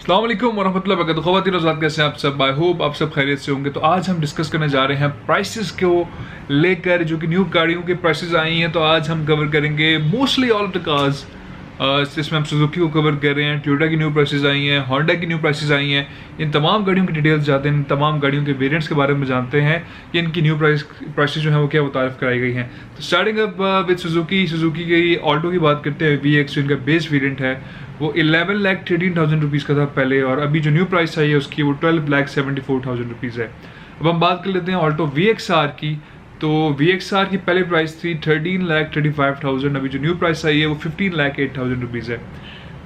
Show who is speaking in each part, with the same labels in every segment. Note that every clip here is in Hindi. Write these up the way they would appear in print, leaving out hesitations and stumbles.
Speaker 1: अस्सलाम वालेकुम वरहमतुल्लाहि वबरकातुहू। ख़वातीन और हज़रात, कैसे हैं आप सब? आई होप आप सब खैरियत से होंगे। तो आज हम डिस्कस करने जा रहे हैं प्राइसेस को लेकर, जो कि न्यू गाड़ियों के प्राइसेस आई हैं। तो आज हम कवर करेंगे mostly all of the cars. इसमें हम सुजुकी को कवर कर रहे हैं, टोयोटा की न्यू प्राइसेस आई हैं, होंडा की न्यू प्राइसेस आई हैं। इन तमाम गाड़ियों की डिटेल्स जानते हैं, इन तमाम गाड़ियों के वेरिएंट्स के बारे में जानते हैं कि इनकी न्यू प्राइसेस जो हैं वो क्या मुतारिफ कराई गई हैं। तो स्टार्टिंग अप विद सुजुकी की ऑल्टो की बात करते हैं। VX जो इनका बेस वेरिएंट है वो 11,13,000 रुपीज़ का था पहले, और अभी जो न्यू प्राइस आई है उसकी वो 12,74,000 रुपीज़ है। अब हम बात कर लेते हैं ऑल्टो VXR की। तो VXR की पहले प्राइस थी 13,35,000, अभी जो न्यू प्राइस आई है वो 15,08,000 रुपीज़ है।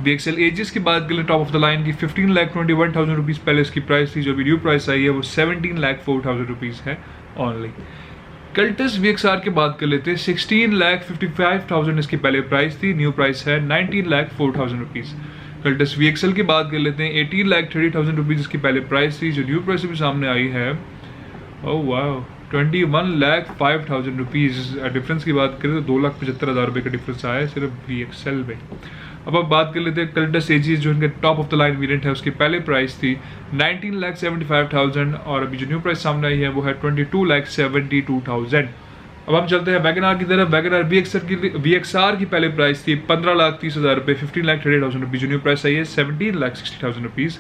Speaker 1: VXL Aegis की बात कर लें टॉप ऑफ द लाइन की, 15,21,000 रुपीज़ पहले उसकी प्राइस थी, जो अभी न्यू प्राइस आई है वो 17,04,000 रुपीज़ है ऑनली। कल्टस VXR की बात कर लेते हैं, 16,55,000 इसकी पहले प्राइस थी, न्यू प्राइस है 19,04,000 रुपीज़। कल्टस VXL की बात कर लेते हैं, 18,30,000 रुपीज़ इसकी पहले प्राइस थी, जो न्यू प्राइस भी सामने आई है ओह वाह 21,05,000 रुपीज़। डिफरेंस की बात करें तो 2,75,000 रुपये का डिफरेंस आया है सिर्फ VXL में। अब आप बात कर लेते हैं कल्टस Aegis, जो इनका top of the line variant है, उसकी पहले प्राइस थी 19,75,000 और अभी जो न्यू प्राइस सामने आई है वो है 22,72,000। अब हम चलते हैं वैगनआर की तरफ। वैगनआर VXR की पहले प्राइस थी 15,30,000 रुपये, 15,38,000 रुपीज़। जो न्यू प्राइस आई है 17,60,000 रुपीज़।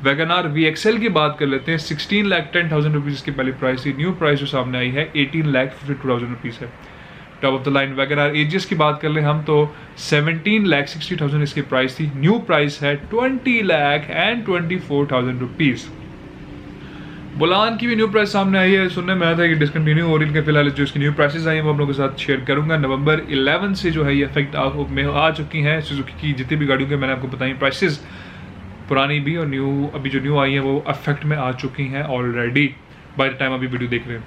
Speaker 1: वैगनआर VXL की बात कर लेते हैं, 16,10,000 रुपीज़ इसकी पहली प्राइस थी, न्यू प्राइस जो सामने आई है 18,52,000 रुपीज़ है। Top of the line WagonR Aegis की बात कर ले हम तो 17,60,000 इसकी प्राइस थी, न्यू प्राइस है 20,24,000 रुपीज़। बोलान की भी न्यू प्राइस सामने आई है, सुनने में आया था कि डिसकंटिन्यू हो रही है। फिलहाल जो इसकी न्यू प्राइसेस आई हैं वो आप लोगों के साथ शेयर करूंगा। नवंबर 11 से जो है ये इफेक्ट में आ चुकी हैं सुजुकी की जितनी भी गाड़ियों के मैंने आपको बताई प्राइसेस, पुरानी भी और न्यू अभी जो न्यू आई हैं वो इफेक्ट में आ चुकी हैं ऑलरेडी बाय द टाइम अभी वीडियो देख रहे हैं।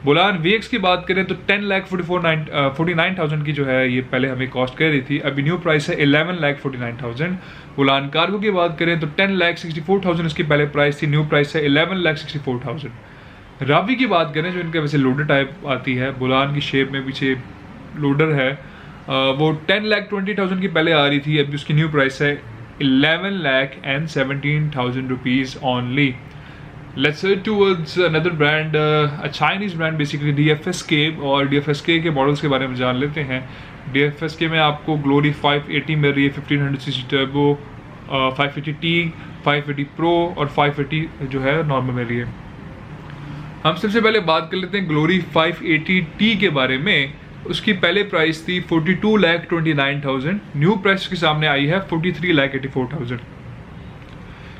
Speaker 1: बोलान VX की बात करें तो 10,49,000 की जो है ये पहले हमें कॉस्ट कर रही थी, अभी न्यू प्राइस है 11,49,000। बोलान कार्गो की बात करें तो 10,64,000 इसकी पहले प्राइस थी, न्यू प्राइस है 11,64,000। रावी की बात करें जो इनका वैसे लोडर टाइप आती है, बोलान की शेप में पीछे लोडर है, वो 10,20,000 की पहले आ रही थी, अभी उसकी न्यू प्राइस है 11,17,000 rupees only. Let's head towards another brand, a Chinese brand basically, DFSK। और DFSK के मॉडल्स के बारे में जान लेते हैं। DFSK में आपको ग्लोरी 580 मिल रही है, 1500cc टर्बो, 580T, 580 Pro और 580 जो है नॉर्मल मिल रही है। हम सबसे पहले बात कर लेते हैं ग्लोरी 580T के बारे में। उसकी पहले प्राइस थी 42,29,000, न्यू प्राइस के सामने आई है 43,84,000।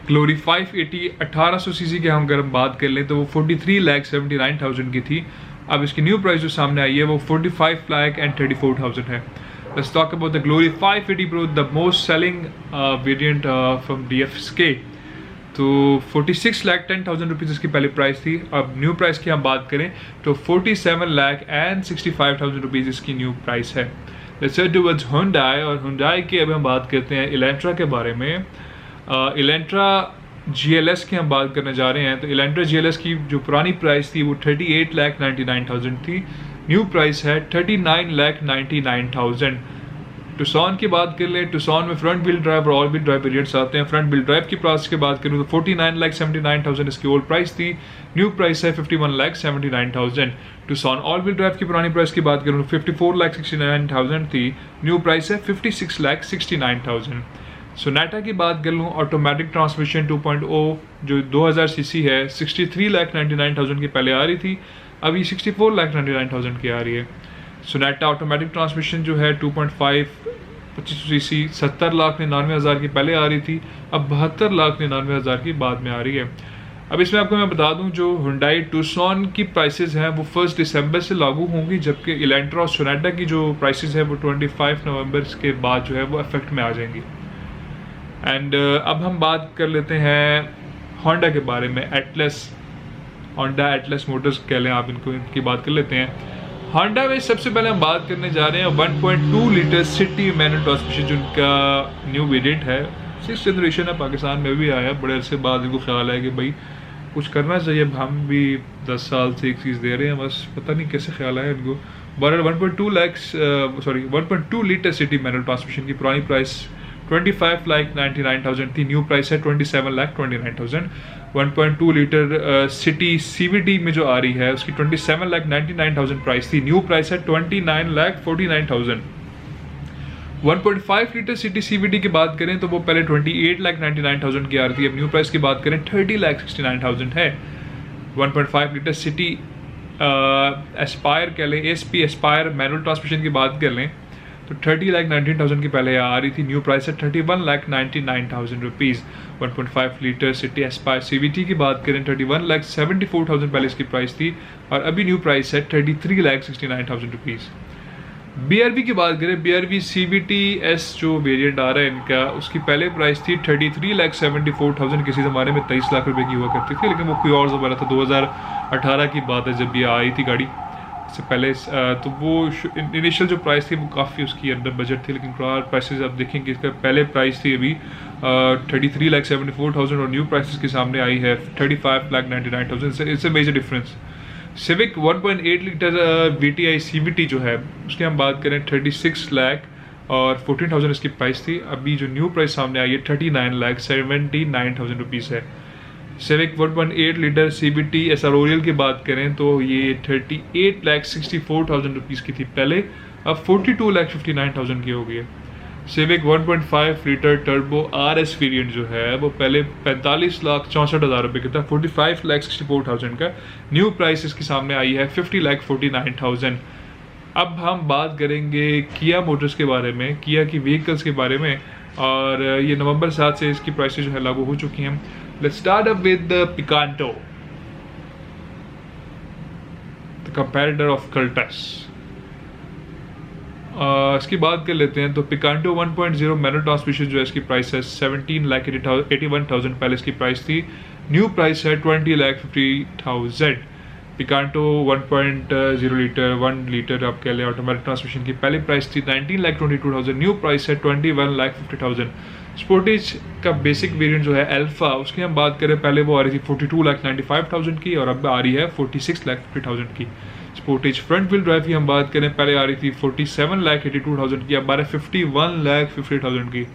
Speaker 1: ग्लोरी 580 1800cc के हम अगर हम बात कर लें तो वो 43,79,000 की थी, अब इसकी न्यू प्राइस जो सामने आई है वो 45,34,000 है। Let's talk about the glory 580 Pro, the most selling variant from DFSK। तो 46,10,000 रुपीज़ इसकी पहले प्राइस थी, अब न्यू प्राइस की हम बात करें तो 47,65,000 रुपीज़ इसकी न्यू प्राइस है। लेट्स हेड टुवर्ड्स Hyundai, और Hyundai की अब हम बात करते हैं Elantra के बारे में। Elantra GLS की हम बात करने जा रहे हैं। तो Elantra GLS की जो पुरानी प्राइस थी वो 38,99,000 थी, न्यू प्राइस है 39,99,000। टुसॉन की बात कर ले, टुसॉन में फ्रंट व्हील ड्राइव और ऑल व्हील ड्राइव वेरिएंट्स आते हैं। फ्रंट व्हील ड्राइव की प्राइस की बात करूँ तो 49,79,000 इसकी ओल्ड प्राइस थी, न्यू प्राइस है 51,79,000। टुसॉन ऑल व्हील ड्राइव की पुरानी प्राइस की बात करूँ तो 54,69,000 थी, न्यू प्राइस है 56,69,000। सोनाटा की बात कर लूँ, ऑटोमेटिक ट्रांसमिशन 2.0 जो 2000cc है 63,99,000 की पहले आ रही थी, अभी 64,99,000 की आ रही है। सोनाटा ऑटोमेटिक ट्रांसमिशन जो है 2.5 2500cc 70,99,000 की पहले आ रही थी, अब 72,99,000 की बाद में आ रही है। अब इसमें आपको मैं बता दूं जो Hyundai Tucson की प्राइसेस हैं वो 1 दिसंबर से लागू होंगी, जबकि Elantra और सोनाटा की जो प्राइसेस है वो 25 नवंबर के बाद जो है वो इफेक्ट में आ जाएंगी। एंड अब हम बात कर लेते हैं होंडा के बारे में। होंडा एटलस मोटर्स कह लें आप इनको, इनकी बात कर लेते हैं। होंडा में सबसे पहले हम बात करने जा रहे हैं 1.2 लीटर सिटी मैनुअल ट्रांसमिशन, जिनका न्यू वेरिएंट है, 6th जनरेशन है, पाकिस्तान में भी आया। बड़े अरसे बाद इनको ख्याल है कि भाई कुछ करना चाहिए, हम भी 10 साल से एक चीज़ दे रहे हैं, बस पता नहीं कैसे ख्याल आया इनको। बहरहाल 1.2 लीटर सिटी मैनुअल ट्रांसमिशन की पुरानी प्राइस 25,99,000 थी, न्यू प्राइस है 27,29,000। 1.2 लीटर सिटी CVT में जो आ रही है उसकी 27,99,000 प्राइस थी, न्यू प्राइस है 29,49,000। 1.5 लीटर सिटी CVT की बात करें तो वो पहले 28,99,000 की आ रही थी, अब न्यू प्राइस की बात करें 30,69,000 है। 1.5 लीटर सिटी एस्पायर कह लें, एस्पायर मैनुअल ट्रांसमिशन की बात कर लें तो 30,19,000 की पहले आ रही थी, न्यू प्राइस है 31,99,000 rupees. 1.5 litre city Aspire CVT की बात करें 31,74,000 पहले इसकी प्राइस थी और अभी न्यू प्राइस है 33,69,000 रुपीज़। BRV की बात करें, BRV CVT S जो वेरिएंट आ रहा है इनका, उसकी पहले प्राइस थी 33,74,000, किसी ज़माने में 23 लाख रुपए की हुआ करती थी, लेकिन वो कोई और ज़माना था, 2018 की बात है जब ये आई थी गाड़ी, इससे पहले तो वो इनिशियल जो प्राइस थी वो काफ़ी उसकी अंडर बजट थी, लेकिन प्राइसेस आप देखेंगे इसका पहले प्राइस थी अभी 33,74,000 और न्यू प्राइसेस के सामने आई है 35,99,000, it's a major difference. Civic 1.8 litre VTI CVT जो है उसकी हम बात करें 36 लाख और 14,000 इसकी प्राइस थी, अभी जो न्यू प्राइस सामने आई है 39,79,000 रुपीज़ है। सिविक 1.8 लीटर CVT SR की बात करें तो ये 38,64,000 रुपीज़ की थी पहले, अब 42,59,000 की हो गई है। Civic 1.5 litre turbo RS variant जो है वो पहले 45,64,000 रुपये का था, 45,64,000 का, न्यू प्राइस इसके सामने आई है 50,49,000। अब हम बात करेंगे किया मोटर्स के बारे में, किया की व्हीकल्स के बारे में, और ये नवंबर 7 से इसकी प्राइसेस जो है लागू हो चुकी हैं। Let's start up with the Picanto, the comparator of कर्टस। इसकी बात कर लेते हैं तो पिकांटो 1.0 मैनुअल ट्रांसमिशन जो है इसकी प्राइस है 17,81,000 पहले इसकी प्राइस थी, न्यू प्राइस है 20,50,000। पिकांटो 1.0 लीटर 1 लीटर आप कह लें ऑटोमेटिक ट्रांसमिशन की पहली प्राइस थी 19,22,000, न्यू प्राइस है 21,50,000। स्पोर्टेज का बेसिक वेरिएंट जो है अल्फा, उसकी हम बात करें पहले वो आ रही थी 42,95,000 की और अब आ रही है 46,50,000 की। स्पोर्टेज फ्रंट व्हील ड्राइव की हम बात करें पहले आ रही थी 47,82,000 की, अब आ रही है 51,50,000 की।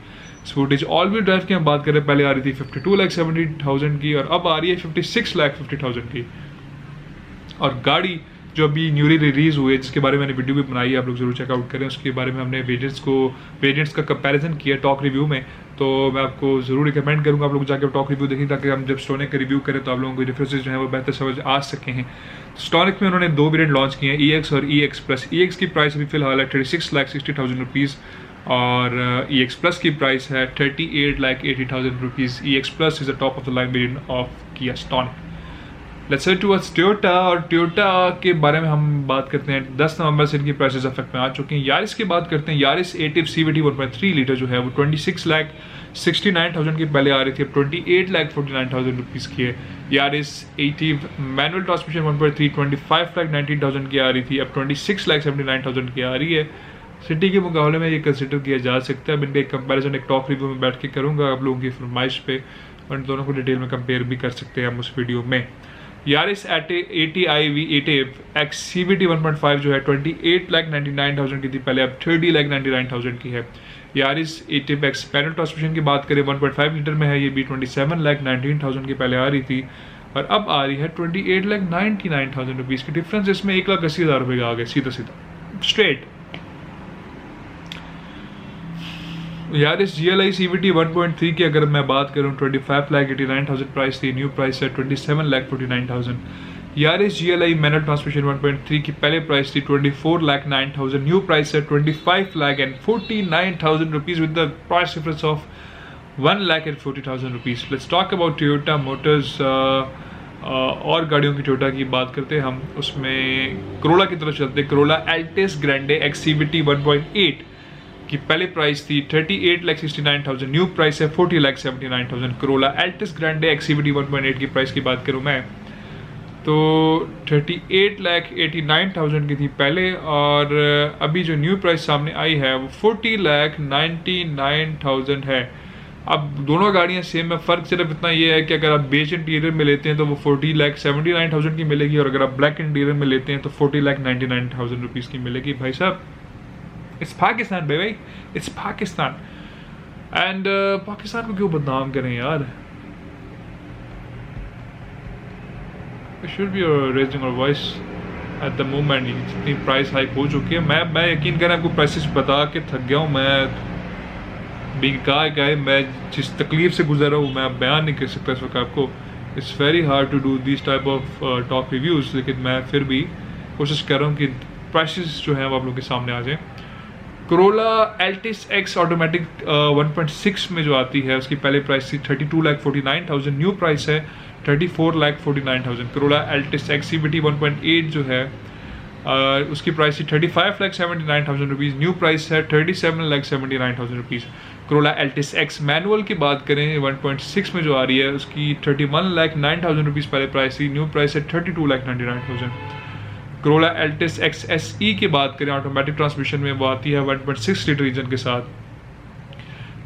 Speaker 1: स्पोर्टेज ऑल व्हील ड्राइव की हम बात करें पहले आ रही थी 52,70,000 की और अब आ रही है 56,50,000 की। और गाड़ी जो अभी न्यूली रिलीज हुई है जिसके बारे में मैंने वीडियो भी बनाई है, आप लोग जरूर चेकआउट करें, उसके बारे में हमने वेरिएंट्स का कंपैरिजन किया टॉक रिव्यू में, तो मैं आपको ज़रूर रिकमेंड करूंगा आप लोग जाकर टॉक रिव्यू देखें ताकि हम जब स्टॉनिक का रिव्यू करें तो आप लोगों को डिफरेंसेस जो है वो बेहतर समझ आ सके हैं। स्टॉनिक में उन्होंने 2 वेरिएंट लॉन्च किए हैं, EX और EX प्लस। EX की प्राइस अभी फिलहाल है 36,60,000 रुपीज़ और EX प्लस की प्राइस है 38,80,000 rupees. EX plus is the top of the line variant of किया स्टॉनिक। लेट्स से टुवर्ड्स टोयोटा, और टोयोटा के बारे में हम बात करते हैं 10 नवंबर से इनकी प्राइसेस इफेक्ट में आ चुकी हैं। यारिस की बात करते हैं, यारिस एटिव CVT 1.3 लीटर जो है वो 26,69,000 की पहले आ रही थी, अब 28,49,000 रुपीज़ की है। यारिस एटिव मैनुअल ट्रांसमिशन 1.3 25,19,000 की आ रही थी, अब 26,79,000 की आ रही है। सिटी के मुकाबले में ये कंसिडर किया जा सकता है। अब इनका एक कंपैरिजन एक टॉक रिव्यू में बैठ के करूँगा आप लोगों की फरमाइश पे, और इन दोनों को डिटेल में कंपेयर भी कर सकते हैं हम उस वीडियो में। यारिस ATIV X CVT 1.5 जो है 28,99,000 की थी पहले, अब 30,99,000 की है। Yaris ATIV X panel transmission की बात करें 1.5 लीटर में है, ये भी 27,19,000 की पहले आ रही थी और अब आ रही है 28,99,000 रुपीज़ की। डिफरेंस इसमें 1,80,000 रुपये का आ गया सीधा सीधा स्ट्रेट। यारिस GLI CVT 1.3 की अगर मैं बात करूं 25,89,000 प्राइस थी, न्यू प्राइस है 27,49,000। यारिस GLI मैनुअल ट्रांसमिशन 1.3 की पहले प्राइस थी 24,09,000, न्यू प्राइस है 25,49,000 rupees with the price difference of 1,40,000 rupees. Let's talk about Toyota Motors. और गाड़ियों की टोयोटा की बात करते हैं हम, उसमें करोला की तरफ चलते हैं। Corolla Altis Grande X CVT 1.8 की पहले प्राइस थी 38,69,000, न्यू प्राइस है 40,79,000। Corolla Altis Grande X CVT 1.8 की प्राइस की बात करूं मैं तो 38,89,000 की थी पहले, और अभी जो न्यू प्राइस सामने आई है वो 40,99,000 है। अब दोनों गाड़ियां सेम है, फ़र्क सिर्फ इतना ये है कि अगर आप बेज इंटीरियर में लेते हैं तो वो 40,79,000 की मिलेगी, और अगर आप ब्लैक इंटीरियर में लेते हैं तो 40,99,000 रुपीज़ की मिलेगी। भाई साहब, it's Pakistan baby, it's Pakistan. And Pakistan को क्यों बदनाम करें यार, should be raising our voice at the moment. जितनी प्राइस हाइक हो चुकी है, मैं यकीन करें आपको प्राइसेस बता के थक गया हूँ। मैं कहा मैं जिस तकलीफ से गुजर रहा हूँ मैं बयान नहीं कर सकता इस वक्त आपको। It's very hard to do this type of top reviews, लेकिन मैं फिर भी कोशिश कर रहा हूँ कि प्राइसेस जो हैं वो आप लोगों के सामने आ जाएँ। Corolla Altis X ऑटोमेटिक 1.6 में जो आती है उसकी पहले प्राइस थी 32,49,000, न्यू प्राइस है 34,49,000। Corolla Altis X CVT 1.8 जो है उसकी प्राइस थी 35,79,000 रुपीज़, न्यू प्राइस है 37,79,000 rupees. Corolla Altis X manual की बात करें 1.6 में जो आ रही है उसकी 31,09,000 रुपीज़ पहले प्राइस थी, न्यू प्राइस है 32,99,000। Corolla Altis X SE की बात करें ऑटोमेटिक ट्रांसमिशन में, वो आती है 1.6 लीटर इंजन के साथ,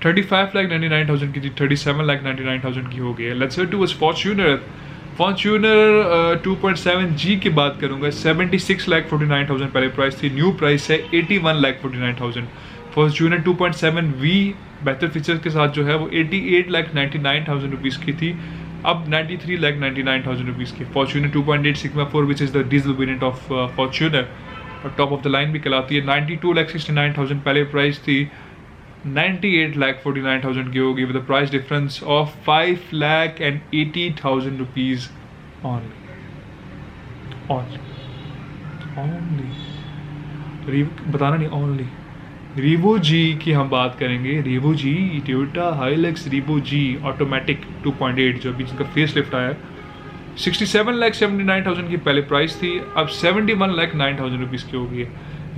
Speaker 1: 35,99,000 की थी, 37,99,000 की हो गई है। Let's go to Fortuner 2.7G की बात करूंगा, 76,49,000 पहले प्राइस थी, न्यू प्राइस है 81,49,000। फॉर्च्यूनर 2.7V बेहतर फीचर्स के साथ जो है वो 88,99,000 रुपीज़ की थी, अब 93,99,000 रुपीज़ की। Fortuner 2.8 sigma 4 which is the diesel variant of Fortuner और टॉप ऑफ द लाइन भी कहलाती है, 92,69,000 पहले प्राइस थी, 98,49,000 की होगी with the price difference of 5,80,000 rupees only. बताना नहीं, ओनली। रीवो जी की हम बात करेंगे, रीवो जी टोयोटा हाइलक्स रीवो जी ऑटोमेटिक 2.8 जो अभी जिनका फेस लिफ्ट आया है, 67,79,000 की पहले प्राइस थी, अब 71,09,000 रुपीज़ की हो गई है।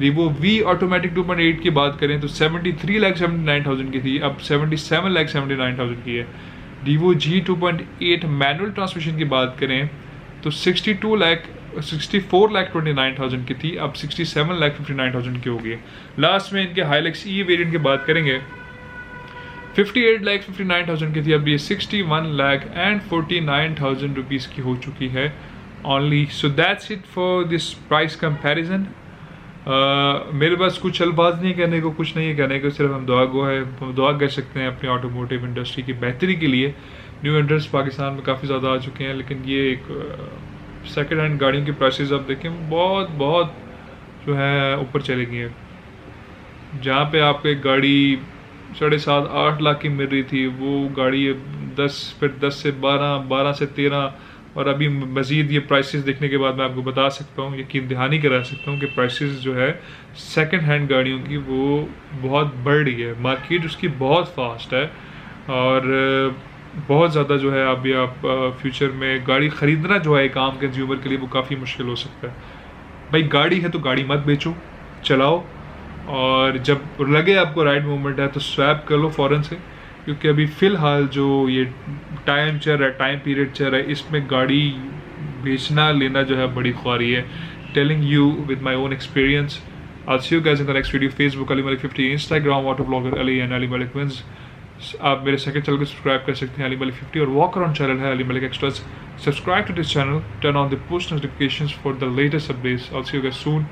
Speaker 1: रीवो वी ऑटोमेटिक 2.8 की बात करें तो 73,79,000 की थी, अब 77,79,000 की है। रीवो जी 2.8 मैनुअल ट्रांसमिशन की बात करें तो 64,29,000 की थी, अब 67,59,000 की हो गई है। लास्ट में इनके हाइलक्स ई वेरिएंट की बात करेंगे, 58,59,000 की थी, अब ये 61,49,000 रुपीज़ की हो चुकी है only. So that's it for this price comparison. मेरे पास कुछ अल्फाज नहीं कहने को, कुछ नहीं कहने को, सिर्फ हम दुआ कर सकते हैं अपनी ऑटोमोटिव इंडस्ट्री की बेहतरी के लिए। न्यू एंट्रेंट्स पाकिस्तान में काफ़ी ज़्यादा आ चुके हैं, लेकिन ये एक सेकेंड हैंड गाड़ियों की प्राइसेस आप देखें बहुत जो है ऊपर चली गई है। जहाँ पे आपको एक गाड़ी 7.5-8 लाख की मिल रही थी, वो गाड़ी 10 से 12 से 13, और अभी मज़ीद ये प्राइसेस देखने के बाद मैं आपको बता सकता हूँ, यकीन दहानी करा सकता हूँ कि प्राइसेस जो है सेकंड हैंड गाड़ियों की वो बहुत बढ़ रही है। मार्केट उसकी बहुत फास्ट है और बहुत ज़्यादा जो है अभी आप फ्यूचर में गाड़ी ख़रीदना जो है एक आम कंज्यूमर के लिए वो काफ़ी मुश्किल हो सकता है। भाई गाड़ी है तो गाड़ी मत बेचो, चलाओ, और जब लगे आपको राइट मोमेंट है तो स्वैप कर लो फ़ौरन से, क्योंकि अभी फ़िलहाल जो ये टाइम पीरियड चल रहा है, इसमें गाड़ी बेचना लेना जो है बड़ी ख्वारी है। Telling you with my own experience. I'll see you guys in the next video. Facebook Ali Malik 50, Instagram Autoblogger Ali and Ali Malik Wins. आप मेरे सेकंड चैनल को सब्सक्राइब कर सकते हैं अली मलिक 50, और वॉक अराउंड चैनल है Ali Malik extras. Subscribe to this channel, turn on the post notifications for the latest updates. I'll see you guys soon.